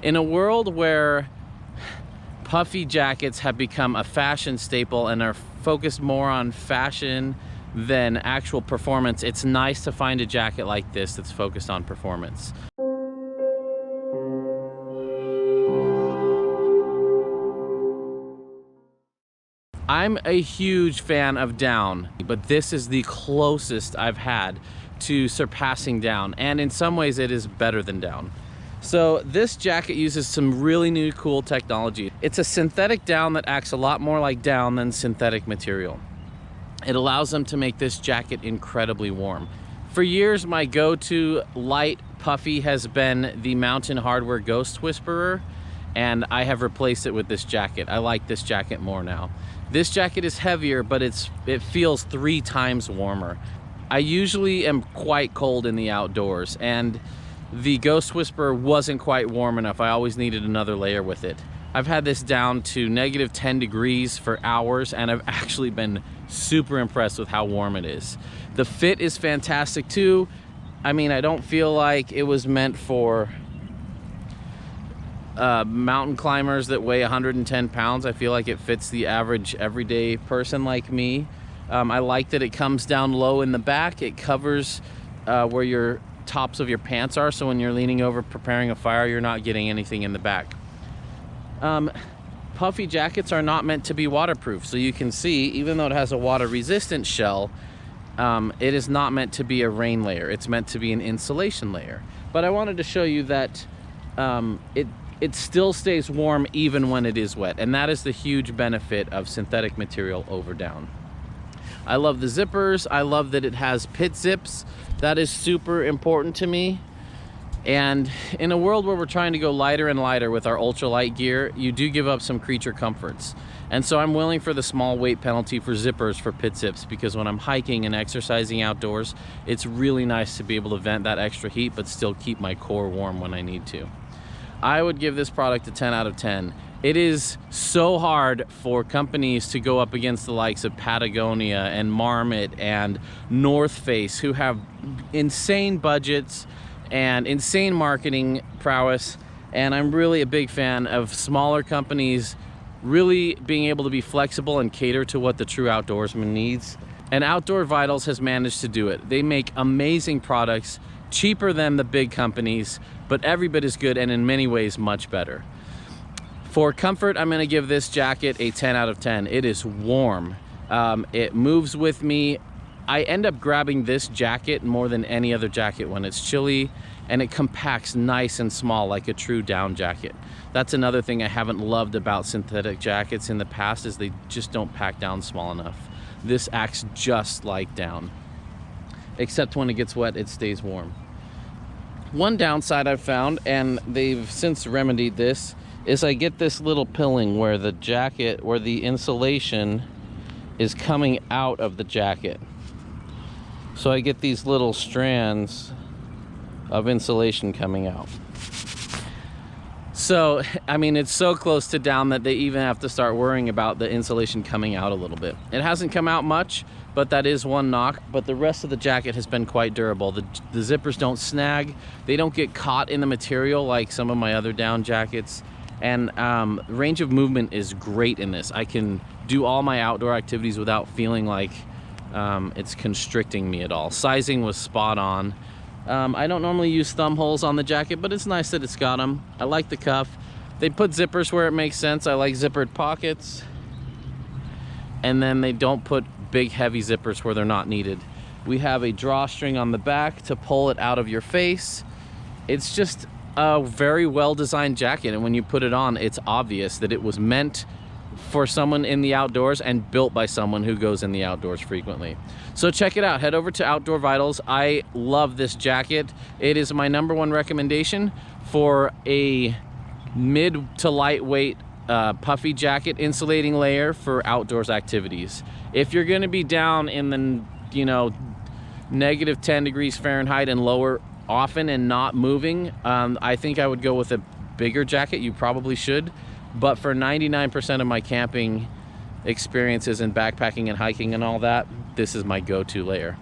In a world where puffy jackets have become a fashion staple and are focused more on fashion than actual performance, it's nice to find a jacket like this that's focused on performance. I'm a huge fan of down, but this is the closest I've had to surpassing down, and in some ways it is better than down. So this jacket uses some really new cool technology. It's a synthetic down that acts a lot more like down than synthetic material. It allows them to make this jacket incredibly warm. For years, my go-to light puffy has been the Mountain Hardwear Ghost Whisperer, and I have replaced it with this jacket. I like this jacket more now. This jacket is heavier, but it feels 3 times warmer. I usually am quite cold in the outdoors, and the Ghost Whisperer wasn't quite warm enough. I always needed another layer with it. I've had this down to -10 degrees for hours, and I've actually been super impressed with how warm it is. The fit is fantastic too. I mean, I don't feel like it was meant for mountain climbers that weigh 110 pounds. I feel like it fits the average everyday person like me. I like that it comes down low in the back. It covers where your tops of your pants are, so when you're leaning over preparing a fire, you're not getting anything in the back. Puffy jackets are not meant to be waterproof, so you can see, even though it has a water resistant shell, it is not meant to be a rain layer. It's meant to be an insulation layer. But I wanted to show you that it still stays warm even when it is wet, and that is the huge benefit of synthetic material over down. I love the zippers. I love that it has pit zips. That is super important to me. And in a world where we're trying to go lighter and lighter with our ultralight gear, you do give up some creature comforts. And so I'm willing for the small weight penalty for zippers for pit zips, because when I'm hiking and exercising outdoors, it's really nice to be able to vent that extra heat but still keep my core warm when I need to. I would give this product a 10 out of 10. It is so hard for companies to go up against the likes of Patagonia and Marmot and North Face, who have insane budgets and insane marketing prowess. And I'm really a big fan of smaller companies really being able to be flexible and cater to what the true outdoorsman needs. And Outdoor Vitals has managed to do it. They make amazing products, cheaper than the big companies, but every bit as good and in many ways much better. For comfort, I'm gonna give this jacket a 10 out of 10. It is warm. It moves with me. I end up grabbing this jacket more than any other jacket when it's chilly, and it compacts nice and small like a true down jacket. That's another thing I haven't loved about synthetic jackets in the past, is they just don't pack down small enough. This acts just like down, except when it gets wet, it stays warm. One downside I've found, and they've since remedied this, is I get this little pilling where the jacket, where the insulation is coming out of the jacket. So I get these little strands of insulation coming out. So, I mean, it's so close to down that they even have to start worrying about the insulation coming out a little bit. It hasn't come out much, but that is one knock. But the rest of the jacket has been quite durable. The zippers don't snag. They don't get caught in the material like some of my other down jackets. And range of movement is great in this. I can do all my outdoor activities without feeling like it's constricting me at all. Sizing was spot on. I don't normally use thumb holes on the jacket, but it's nice that it's got them. I like the cuff. They put zippers where it makes sense. I like zippered pockets. And then they don't put big heavy zippers where they're not needed. We have a drawstring on the back to pull it out of your face. It's just a very well-designed jacket, and when you put it on, it's obvious that it was meant for someone in the outdoors and built by someone who goes in the outdoors frequently. So check it out. Head over to Outdoor Vitals. I love this jacket. It is my #1 recommendation for a mid to lightweight puffy jacket insulating layer for outdoors activities. If you're going to be down in the, you know, -10 degrees Fahrenheit and lower often and not moving, I think I would go with a bigger jacket. You probably should, but for 99% of my camping experiences and backpacking and hiking and all that, this is my go-to layer.